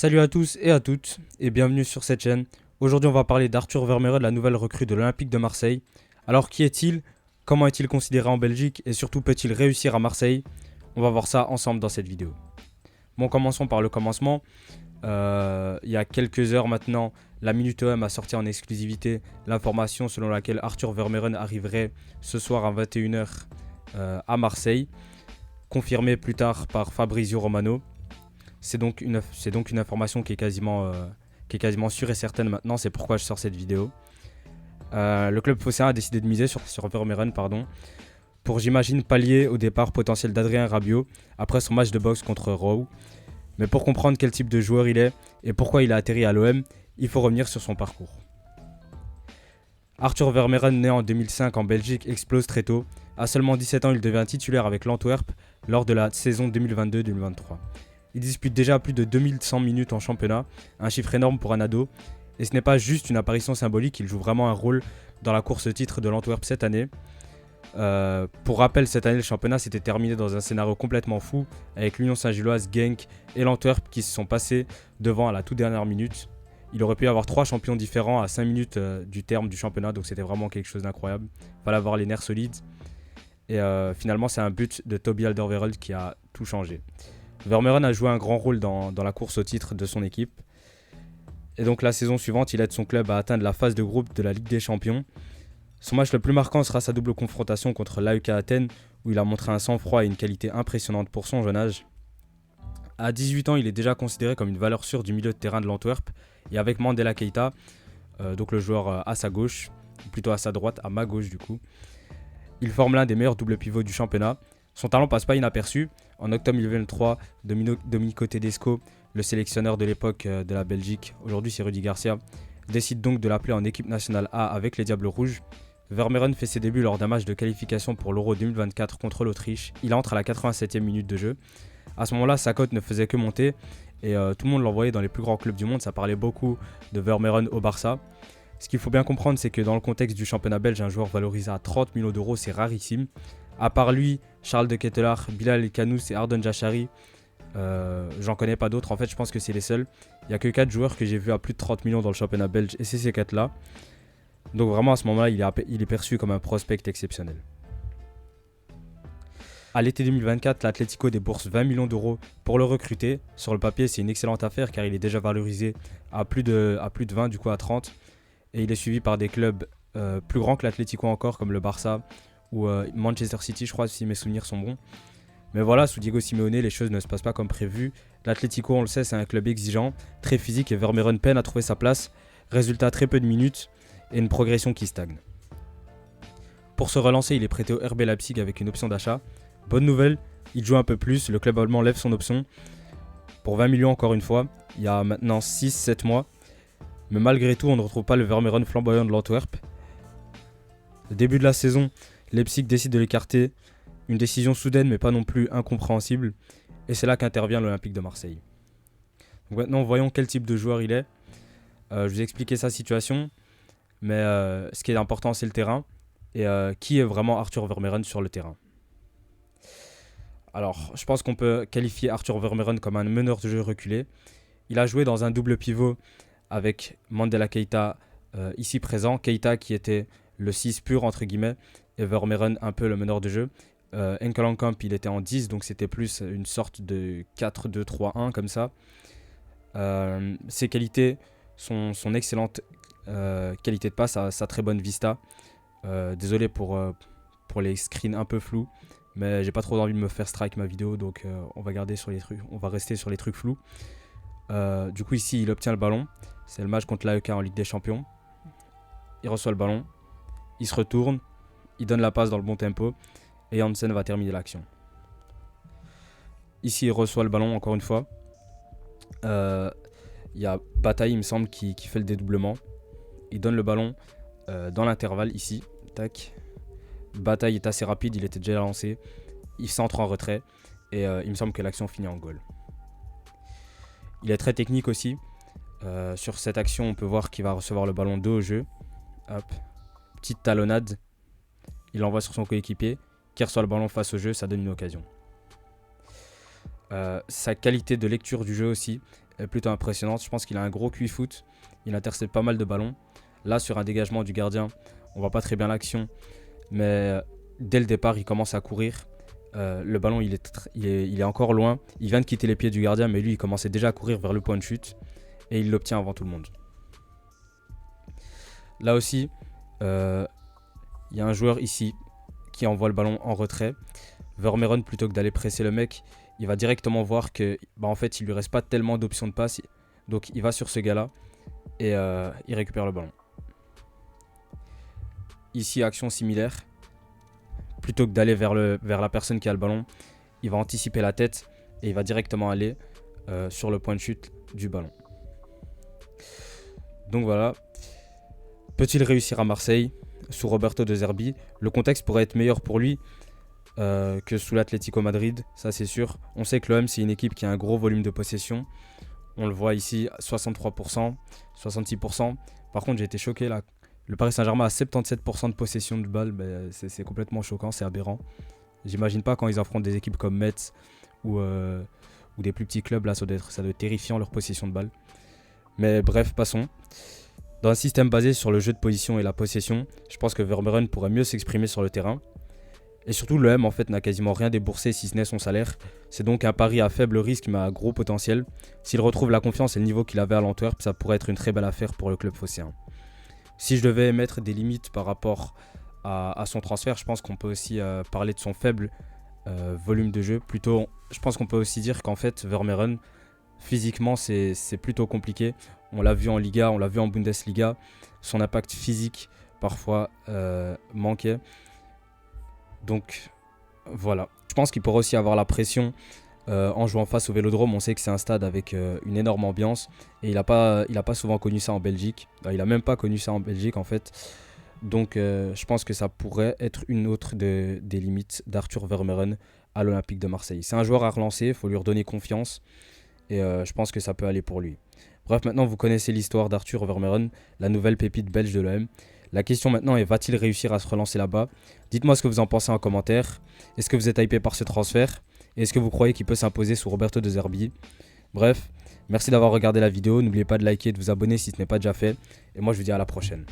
Salut à tous et à toutes et bienvenue sur cette chaîne. Aujourd'hui on va parler d'Arthur Vermeeren, la nouvelle recrue de l'Olympique de Marseille. Alors qui est-il? Comment est-il considéré en Belgique? Et surtout peut-il réussir à Marseille? On va voir ça ensemble dans cette vidéo. Bon, commençons par le commencement. Il y a quelques heures maintenant, la Minute OM a sorti en exclusivité l'information selon laquelle Arthur Vermeeren arriverait ce soir à 21h à Marseille, confirmé plus tard par Fabrizio Romano. C'est donc une information qui est quasiment sûre et certaine maintenant, c'est pourquoi je sors cette vidéo. Le club phocéen a décidé de miser sur Vermeeren, pour, j'imagine, pallier au départ potentiel d'Adrien Rabiot après son match de boxe contre Rowe. Mais pour comprendre quel type de joueur il est et pourquoi il a atterri à l'OM, il faut revenir sur son parcours. Arthur Vermeeren, né en 2005 en Belgique, explose très tôt. À seulement 17 ans, il devient titulaire avec l'Antwerp lors de la saison 2022-2023. Il dispute déjà plus de 2100 minutes en championnat, un chiffre énorme pour un ado. Et ce n'est pas juste une apparition symbolique, il joue vraiment un rôle dans la course titre de l'Antwerp cette année. Pour rappel, cette année, le championnat s'était terminé dans un scénario complètement fou, avec l'Union Saint-Gilloise, Genk et l'Antwerp qui se sont passés devant à la toute dernière minute. Il aurait pu y avoir 3 champions différents à 5 minutes du terme du championnat, donc c'était vraiment quelque chose d'incroyable. Il fallait avoir les nerfs solides. Et finalement, c'est un but de Toby Alderweireld qui a tout changé. Vermeeren a joué un grand rôle dans la course au titre de son équipe. Et donc la saison suivante, il aide son club à atteindre la phase de groupe de la Ligue des Champions. Son match le plus marquant sera sa double confrontation contre l'AEK Athènes, où il a montré un sang-froid et une qualité impressionnante pour son jeune âge. À 18 ans, il est déjà considéré comme une valeur sûre du milieu de terrain de l'Antwerp, et avec Mandela Keita, donc le joueur à sa gauche, plutôt à sa droite, à ma gauche du coup, il forme l'un des meilleurs doubles pivots du championnat. Son talent passe pas inaperçu. En octobre 2023, Domenico Tedesco, le sélectionneur de l'époque de la Belgique, aujourd'hui c'est Rudy Garcia, décide donc de l'appeler en équipe nationale A avec les Diables Rouges. Vermeeren fait ses débuts lors d'un match de qualification pour l'Euro 2024 contre l'Autriche. Il entre à la 87e minute de jeu. À ce moment-là, sa cote ne faisait que monter et tout le monde l'envoyait dans les plus grands clubs du monde. Ça parlait beaucoup de Vermeeren au Barça. Ce qu'il faut bien comprendre, c'est que dans le contexte du championnat belge, un joueur valorisé à 30 millions d'euros, c'est rarissime. À part lui, Charles de Ketelaar, Bilal El Kanous et Ardon Jachari, j'en connais pas d'autres. En fait, je pense que c'est les seuls. Il n'y a que 4 joueurs que j'ai vus à plus de 30 millions dans le championnat belge et c'est ces 4-là. Donc vraiment, à ce moment-là, il est perçu comme un prospect exceptionnel. À l'été 2024, l'Atlético débourse 20 millions d'euros pour le recruter. Sur le papier, c'est une excellente affaire car il est déjà valorisé à plus de 20, du coup à 30. Et il est suivi par des clubs plus grands que l'Atlético encore, comme le Barça ou Manchester City, je crois, si mes souvenirs sont bons. Mais voilà, sous Diego Simeone, les choses ne se passent pas comme prévu. L'Atlético, on le sait, c'est un club exigeant, très physique et Vermeeren peine à trouver sa place. Résultat, très peu de minutes et une progression qui stagne. Pour se relancer, il est prêté au RB Leipzig avec une option d'achat. Bonne nouvelle, il joue un peu plus, le club allemand lève son option pour 20 millions encore une fois, il y a maintenant 6-7 mois. Mais malgré tout, on ne retrouve pas le Vermeeren flamboyant de l'Antwerp. Au début de la saison, Leipzig décide de l'écarter. Une décision soudaine mais pas non plus incompréhensible. Et c'est là qu'intervient l'Olympique de Marseille. Donc maintenant, voyons quel type de joueur il est. Je vous ai expliqué sa situation. Mais ce qui est important, c'est le terrain. Et qui est vraiment Arthur Vermeeren sur le terrain. Alors, je pense qu'on peut qualifier Arthur Vermeeren comme un meneur de jeu reculé. Il a joué dans un double pivot avec Mandela Keita ici présent. Keita qui était le 6 pur entre guillemets et Vermeeren un peu le meneur de jeu. Enkelenkamp il était en 10 donc c'était plus une sorte de 4-2-3-1 comme ça. Ses qualités, son excellente qualité de passe, sa très bonne vista. Désolé pour les screens un peu flous. Mais j'ai pas trop envie de me faire strike ma vidéo donc on va rester sur les trucs flous. Du coup ici il obtient le ballon. C'est le match contre l'AEK en Ligue des Champions. Il reçoit le ballon. Il se retourne. Il donne la passe dans le bon tempo. Et Hansen va terminer l'action. Ici il reçoit le ballon encore une fois. Il y a Bataille il me semble qui fait le dédoublement. Il donne le ballon dans l'intervalle ici. Tac. Bataille est assez rapide, il était déjà lancé. Il centre en retrait. Et il me semble que l'action finit en goal. Il est très technique aussi. Sur cette action, on peut voir qu'il va recevoir le ballon dos au jeu. Hop. Petite talonnade. Il l'envoie sur son coéquipier. Qui reçoit le ballon face au jeu, ça donne une occasion. Sa qualité de lecture du jeu aussi. est plutôt impressionnante. Je pense qu'il a un gros QI foot. Il intercepte pas mal de ballons. Là, sur un dégagement du gardien, on voit pas très bien l'action. Mais dès le départ, il commence à courir. Le ballon, il est encore loin. Il vient de quitter les pieds du gardien, mais lui, il commençait déjà à courir vers le point de chute. Et il l'obtient avant tout le monde. Là aussi, il y a un joueur ici qui envoie le ballon en retrait. Vermeeren, plutôt que d'aller presser le mec, il va directement voir que en fait, il lui reste pas tellement d'options de passe. Donc il va sur ce gars-là et il récupère le ballon. Ici, action similaire. Plutôt que d'aller vers la personne qui a le ballon, il va anticiper la tête et il va directement aller sur le point de chute du ballon. Donc voilà. Peut-il réussir à Marseille sous Roberto De Zerbi? Le contexte pourrait être meilleur pour lui que sous l'Atlético Madrid, ça c'est sûr. On sait que l'OM, c'est une équipe qui a un gros volume de possession. On le voit ici, 63%, 66%. Par contre, j'ai été choqué là. Le Paris Saint-Germain a 77% de possession de balle. C'est complètement choquant, c'est aberrant. J'imagine pas quand ils affrontent des équipes comme Metz ou des plus petits clubs, là, ça doit être terrifiant leur possession de balle. Mais bref, passons. Dans un système basé sur le jeu de position et la possession, je pense que Vermeeren pourrait mieux s'exprimer sur le terrain. Et surtout, l'OM en fait n'a quasiment rien déboursé si ce n'est son salaire. C'est donc un pari à faible risque mais à gros potentiel. S'il retrouve la confiance et le niveau qu'il avait à l'Antwerp, ça pourrait être une très belle affaire pour le club phocéen. Si je devais mettre des limites par rapport à son transfert, je pense qu'on peut aussi parler de son faible volume de jeu. Plutôt, je pense qu'on peut aussi dire qu'en fait, Vermeeren, physiquement, c'est plutôt compliqué. On l'a vu en Liga, on l'a vu en Bundesliga. Son impact physique, parfois, manquait. Donc, voilà. Je pense qu'il pourrait aussi avoir la pression en jouant face au Vélodrome. On sait que c'est un stade avec une énorme ambiance. Et il a pas souvent connu ça en Belgique. Il n'a même pas connu ça en Belgique, en fait. Donc, je pense que ça pourrait être une autre des limites d'Arthur Vermeeren à l'Olympique de Marseille. C'est un joueur à relancer, il faut lui redonner confiance. Et je pense que ça peut aller pour lui. Bref, maintenant vous connaissez l'histoire d'Arthur Vermeeren, la nouvelle pépite belge de l'OM. La question maintenant est, va-t-il réussir à se relancer là-bas? Dites-moi ce que vous en pensez en commentaire. Est-ce que vous êtes hypé par ce transfert? Et est-ce que vous croyez qu'il peut s'imposer sous Roberto De Zerbi? Bref, merci d'avoir regardé la vidéo. N'oubliez pas de liker et de vous abonner si ce n'est pas déjà fait. Et moi je vous dis à la prochaine.